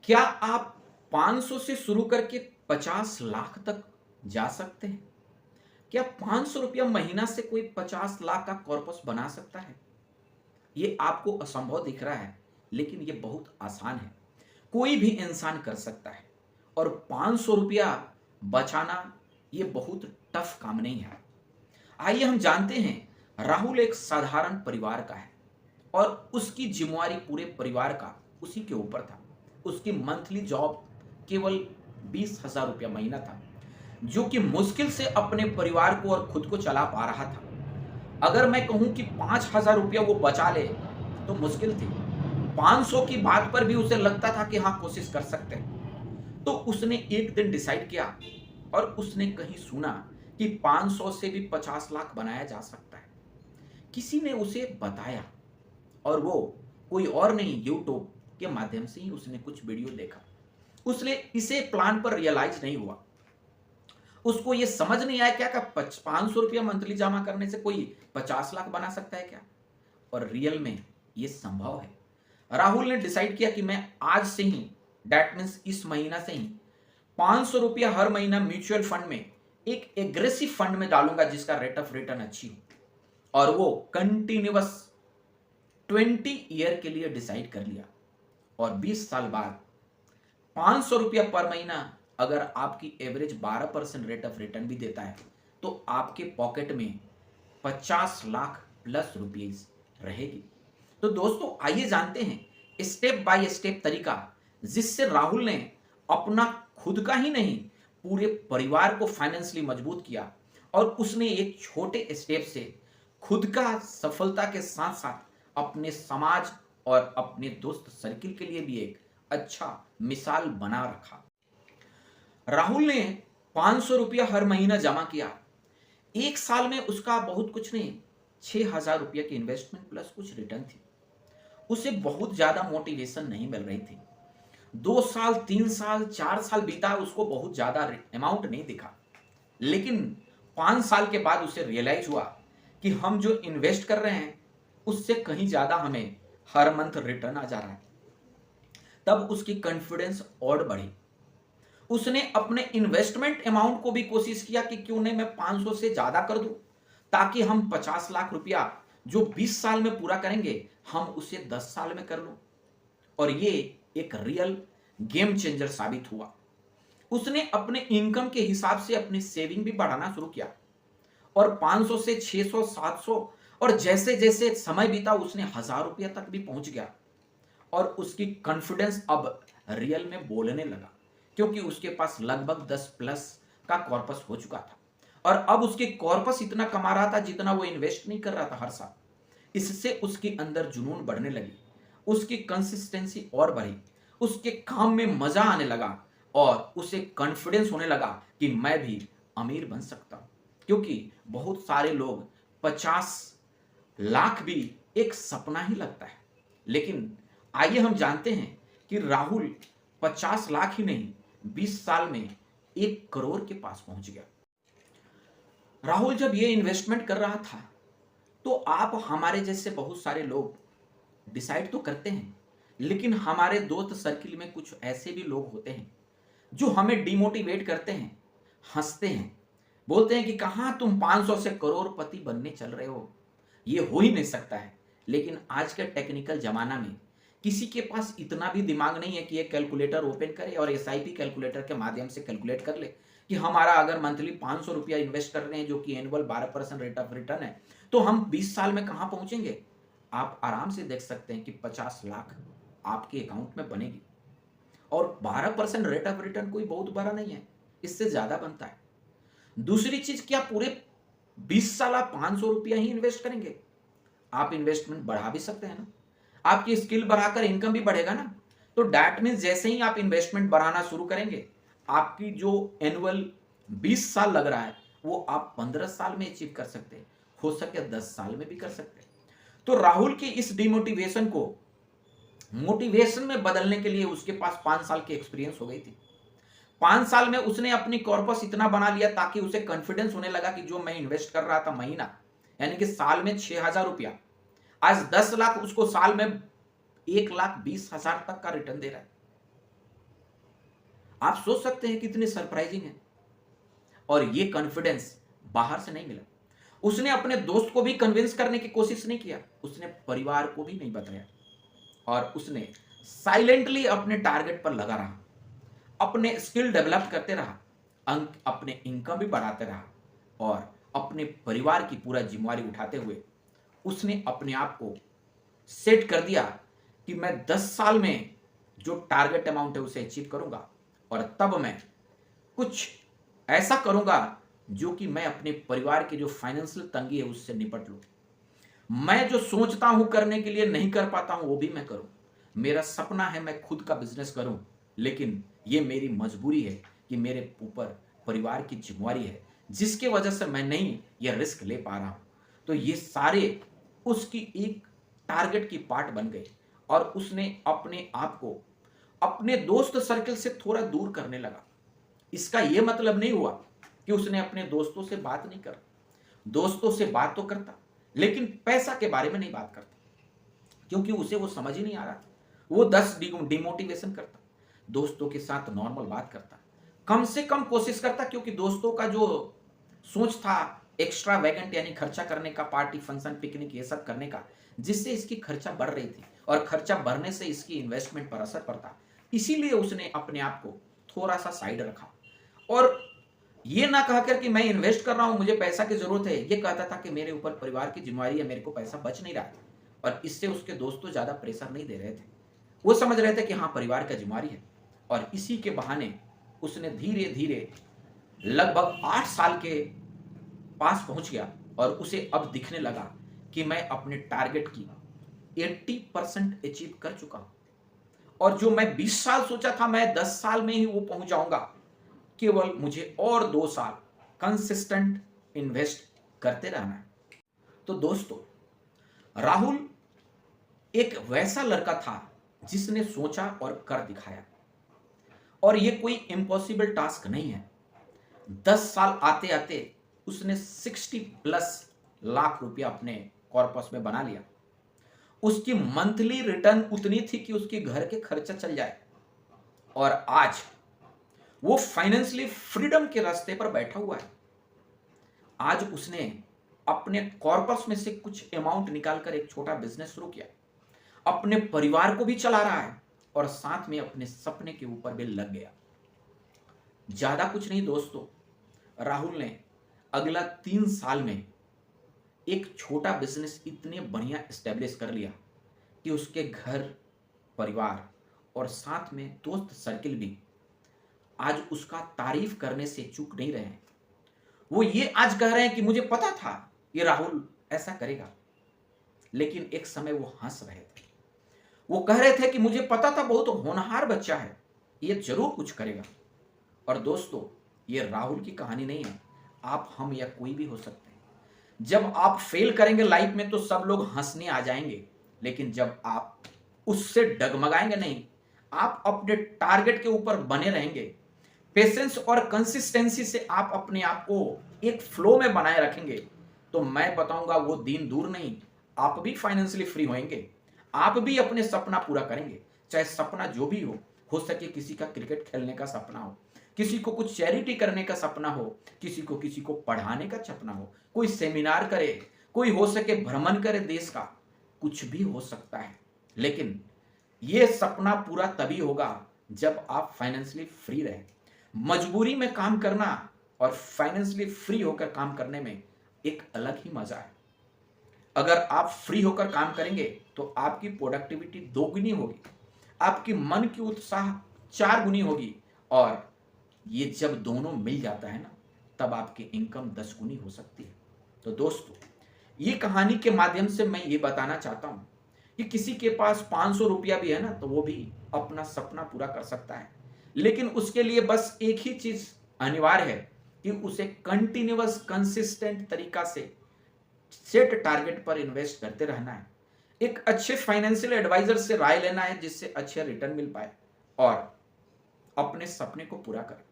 क्या आप 500 से शुरू करके 50 लाख तक जा सकते हैं? क्या 500 रुपया महीना से कोई 50 लाख का कॉर्पस बना सकता है? ये आपको असंभव दिख रहा है, लेकिन ये बहुत आसान है। कोई भी इंसान कर सकता है और 500 रुपया बचाना ये बहुत टफ काम नहीं है। आइए हम जानते हैं, राहुल एक साधारण परिवार का है और उसकी जिम्मेवारी पूरे परिवार का उसी के ऊपर था। उसकी मंथली जॉब केवल 20,000 रुपया महीना था, जो कि मुश्किल से अपने परिवार को और खुद को चला पा रहा था। अगर मैं कहूं कि 5,000 रुपया वो बचा ले तो मुश्किल थी। 500 की बात पर भी उसे लगता था कि हाँ, कोशिश कर सकते हैं। तो उसने एक दिन डिसाइड किया और उसने कहीं सुना कि 500 से भी 50 लाख बनाया जा सकता है। किसी ने उसे बताया और वो कोई और नहीं, यूट्यूब के माध्यम से ही उसने कुछ वीडियो देखा। उसने इसे प्लान पर रियलाइज नहीं हुआ। उसको ये समझ नहीं आया क्या 500 रुपया मंथली जमा करने से कोई 50 लाख बना सकता है क्या? और रियल में ये संभव है। राहुल ने डिसाइड किया कि मैं आज से ही, दैट मीन्स इस महीना से ही 500 रुपया हर महीना म्यूचुअल फंड में, एक एग्रेसिव फंड में डालूंगा जिसका रेट ऑफ रिटर्न अच्छी हो। और वो कंटिन्यूअस 20 ईयर के लिए डिसाइड कर लिया। और 20 साल बाद 500 रुपया पर महीना अगर आपकी एवरेज 12% रेट ऑफ रिटर्न भी देता है तो आपके पॉकेट में 50 लाख प्लस रुपीज रहेगी। तो दोस्तों, आइए जानते हैं स्टेप बाय स्टेप तरीका, जिससे राहुल ने अपना खुद का ही नहीं, पूरे परिवार को फाइनेंशियली मजबूत किया। और उसने एक छोटे स्टेप से खुद का सफलता के साथ साथ अपने समाज और अपने दोस्त सर्किल के लिए भी एक अच्छा मिसाल बना रखा। राहुल ने 500 रुपया हर महीना जमा किया। एक साल में उसका बहुत कुछ नहीं, 6,000 रुपया की इन्वेस्टमेंट प्लस कुछ रिटर्न थी। उसे बहुत ज्यादा मोटिवेशन नहीं मिल रही थी। 2 साल, 3 साल, 4 साल बीता, उसको बहुत ज्यादा अमाउंट नहीं दिखा। लेकिन 5 साल के बाद उसे रियलाइज हुआ कि हम जो इन्वेस्ट कर रहे हैं उससे कहीं ज्यादा हमें हर मंथ रिटर्न आ जा रहा है। तब उसकी कॉन्फिडेंस और बढ़ी। उसने अपने इन्वेस्टमेंट अमाउंट को भी कोशिश किया कि क्यों नहीं मैं 500 से ज्यादा कर दूं, ताकि हम 50 लाख रुपया जो 20 साल में पूरा करेंगे हम उसे 10 साल में कर लूं। और ये एक रियल गेम चेंजर साबित हुआ। उसने अपने इनकम के हिसाब से अपनी सेविंग भी बढ़ाना शुरू किया और 500 से 600, 700, और जैसे जैसे समय बीता उसने 1,000 रुपया तक भी पहुंच गया। और उसकी कॉन्फिडेंस अब रियल में बोलने लगा, क्योंकि उसके पास लगभग 10 प्लस का कॉर्पस हो चुका था। और अब उसके कॉर्पस इतना कमा रहा था जितना वो इन्वेस्ट नहीं कर रहा था हर साल। इससे उसके अंदर जुनून बढ़ने लगी, उसकी कंसिस्टेंसी और बढ़ी, उसके काम में मजा आने लगा और उसे कॉन्फिडेंस होने लगा कि मैं भी अमीर बन सकता हूं। क्योंकि बहुत सारे लोग 50 लाख भी एक सपना ही लगता है। लेकिन आइए हम जानते हैं कि राहुल 50 लाख ही नहीं, 20 साल में 1 करोड़ के पास पहुंच गया। राहुल जब ये इन्वेस्टमेंट कर रहा था तो आप हमारे जैसे बहुत सारे लोग डिसाइड तो करते हैं, लेकिन हमारे दोस्त सर्किल में कुछ ऐसे भी लोग होते हैं जो हमें डिमोटिवेट करते हैं, हंसते हैं, बोलते हैं कि कहां तुम 500 से करोड़पति बनने चल रहे हो, ये हो ही नहीं सकता है। लेकिन आज के टेक्निकल जमाना में किसी के पास इतना भी दिमाग नहीं है कि एक कैलकुलेटर ओपन करे और एसआईपी कैलकुलेटर के माध्यम से कैलकुलेट कर ले कि हमारा अगर मंथली 500 रुपया इन्वेस्ट कर रहे हैं जो कि एनुअल 12% रेट ऑफ रिटर्न है, तो हम 20 साल में कहां पहुंचेंगे। आप आराम से देख सकते हैं कि 50 लाख आपके अकाउंट में बनेगी। और 12% रेट ऑफ रिटर्न कोई बहुत बड़ा नहीं है, इससे ज्यादा बनता है। दूसरी चीज, क्या पूरे 20 साल आप 500 रुपया ही इन्वेस्ट करेंगे? आप इन्वेस्टमेंट बढ़ा भी सकते हैं ना, आपकी स्किल बढ़ाकर इनकम भी बढ़ेगा ना। तो दैट मीन्स जैसे ही आप इन्वेस्टमेंट बढ़ाना शुरू करेंगे, आपकी जो एनुअल 20 साल लग रहा है वो आप 15 साल में अचीव कर सकते हैं, हो सके 10 साल में भी कर सकते हैं। तो राहुल की इस डिमोटिवेशन को मोटिवेशन में बदलने के लिए उसके पास 5 साल की एक्सपीरियंस हो गई थी। 5 साल में उसने अपनी कॉर्पस इतना बना लिया ताकि उसे कॉन्फिडेंस होने लगा कि जो मैं इन्वेस्ट कर रहा था महीना, यानी कि साल में 6,000 रुपया, आज 10 लाख उसको साल में 1,20,000 तक का रिटर्न दे रहा है। आप सोच सकते हैं कितनी सरप्राइजिंग है। और ये कॉन्फिडेंस बाहर से नहीं मिला। उसने अपने दोस्त को भी कन्विंस करने की कोशिश नहीं किया, उसने परिवार को भी नहीं बताया, और उसने साइलेंटली अपने टारगेट पर लगा रहा, अपने स्किल डेवलप करते रहा, अंक अपने इनकम भी बढ़ाते रहा, और अपने परिवार की पूरा जिम्मेवारी उठाते हुए उसने अपने आप को सेट कर दिया कि मैं 10 साल में जो टारगेट अमाउंट है उसे अचीव करूंगा, और तब मैं कुछ ऐसा करूंगा जो कि मैं अपने परिवार की जो फाइनेंशियल तंगी है उससे निपट लूं। मैं जो सोचता हूं करने के लिए नहीं कर पाता हूं वो भी मैं करूं। मेरा सपना है मैं खुद का बिजनेस करूं, लेकिन ये मेरी मजबूरी है कि मेरे ऊपर परिवार की जिम्मेवारी है, जिसकी वजह से मैं नहीं यह रिस्क ले पा रहा हूं। तो ये सारे उसकी एक टारगेट की पार्ट बन गए, और उसने अपने आप को अपने दोस्त सर्कल से थोड़ा दूर करने लगा। इसका यह मतलब नहीं हुआ कि उसने अपने दोस्तों से बात नहीं कर, दोस्तों से बात तो करता, लेकिन पैसा के बारे में नहीं बात करता, क्योंकि उसे वो समझ ही नहीं आ रहा था। वो 10 डिमोटिवेशन करता, दोस्तों के साथ नॉर्मल बात करता, कम से कम कोशिश करता, क्योंकि दोस्तों का जो सोच था एक्स्ट्रा वैगेंट यानी खर्चा करने का, पार्टी फंक्शन पिकनिक ये सब करने का, जिससे इसकी खर्चा बढ़ रही थी, और खर्चा बढ़ने से इसकी इन्वेस्टमेंट पर असर पड़ता, इसीलिए उसने अपने आप को थोड़ा सा साइड रखा। और ये ना कहा कर कि मैं इन्वेस्ट कर रहा हूं, मुझे पैसा की जरूरत है, ये कहता था कि मेरे ऊपर परिवार की जिम्मेवारी है, मेरे को पैसा बच नहीं रहा है। और इससे उसके दोस्त तो ज्यादा प्रेशर नहीं दे रहे थे, वो समझ रहे थे कि हाँ परिवार का जिम्मेवारी है। और इसी के बहाने उसने धीरे धीरे लगभग 8 साल के पास पहुंच गया, और उसे अब दिखने लगा कि मैं अपने टारगेट की 80% अचीव कर चुका हूं, और जो मैं 20 साल सोचा था मैं 10 साल में ही वो पहुंच जाऊंगा, केवल मुझे और 2 साल कंसिस्टेंट इन्वेस्ट करते रहना है। तो दोस्तों, राहुल एक वैसा लड़का था जिसने सोचा और कर दिखाया, और ये कोई इम्पॉसिबल टास्क नहीं है। 10 साल आते आते उसने 60+ लाख रुपया अपने कॉर्पस में बना लिया। उसकी मंथली रिटर्न उतनी थी कि उसके घर के खर्चा चल जाए, और आज वो फाइनेंशियली फ्रीडम के रास्ते पर बैठा हुआ है। आज उसने अपने कॉर्पस में से कुछ अमाउंट निकालकर एक छोटा बिजनेस शुरू किया, अपने परिवार को भी चला रहा है, और साथ में अपने सपने के ऊपर भी लग गया। ज्यादा कुछ नहीं दोस्तों, राहुल ने अगला 3 साल में एक छोटा बिजनेस इतने बढ़िया एस्टेब्लिश कर लिया कि उसके घर परिवार और साथ में दोस्त सर्किल भी आज उसका तारीफ करने से चूक नहीं रहे हैं। वो ये आज कह रहे हैं कि मुझे पता था ये राहुल ऐसा करेगा, लेकिन एक समय वो हंस रहे थे। वो कह रहे थे कि मुझे पता था बहुत होनहार बच्चा है, ये जरूर कुछ करेगा। और दोस्तों, ये राहुल की कहानी नहीं है, आप, हम या कोई भी हो सकते हैं। जब आप फेल करेंगे लाइफ में तो सब लोग हंसने आ जाएंगे, लेकिन जब आप उससे डगमगाएंगे नहीं, आप अपने टारगेट के ऊपर बने रहेंगे, पेशेंस और कंसिस्टेंसी से आप अपने आप को एक फ्लो में बनाए रखेंगे, तो मैं बताऊंगा वो दिन दूर नहीं, आप भी फाइनेंशियली फ्री होंगे, आप भी अपने सपना पूरा करेंगे। चाहे सपना जो भी हो सके किसी का क्रिकेट खेलने का सपना हो, किसी को कुछ चैरिटी करने का सपना हो, किसी को पढ़ाने का सपना हो, कोई सेमिनार करे, कोई हो सके भ्रमण करे देश का, कुछ भी हो सकता है। लेकिन यह सपना पूरा तभी होगा जब आप फाइनेंशियली फ्री रहे। मजबूरी में काम करना और फाइनेंशियली फ्री होकर काम करने में एक अलग ही मजा है। अगर आप फ्री होकर काम करेंगे तो आपकी प्रोडक्टिविटी 2 गुनी होगी, आपकी मन की उत्साह 4 गुनी होगी, और ये जब दोनों मिल जाता है ना, तब आपकी इनकम 10 गुनी हो सकती है। तो दोस्तों, ये कहानी के माध्यम से मैं ये बताना चाहता हूं कि किसी के पास 500 रुपया भी है ना, तो वो भी अपना सपना पूरा कर सकता है, लेकिन उसके लिए बस एक ही चीज अनिवार्य है कि उसे कंटिन्यूअस कंसिस्टेंट तरीका से सेट टारगेट पर इन्वेस्ट करते रहना है, एक अच्छे फाइनेंशियल एडवाइजर से राय लेना है जिससे अच्छे रिटर्न मिल पाए, और अपने सपने को पूरा करें।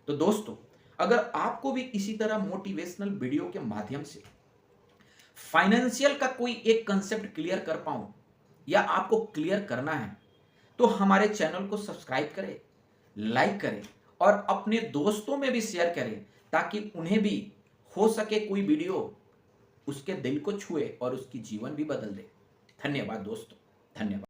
तो दोस्तों, अगर आपको भी इसी तरह मोटिवेशनल वीडियो के माध्यम से फाइनेंशियल का कोई एक कंसेप्ट क्लियर कर पाऊं, या आपको क्लियर करना है, तो हमारे चैनल को सब्सक्राइब करें, लाइक करें, और अपने दोस्तों में भी शेयर करें, ताकि उन्हें भी हो सके कोई वीडियो उसके दिल को छुए और उसकी जीवन भी बदल दे। धन्यवाद दोस्तों, धन्यवाद।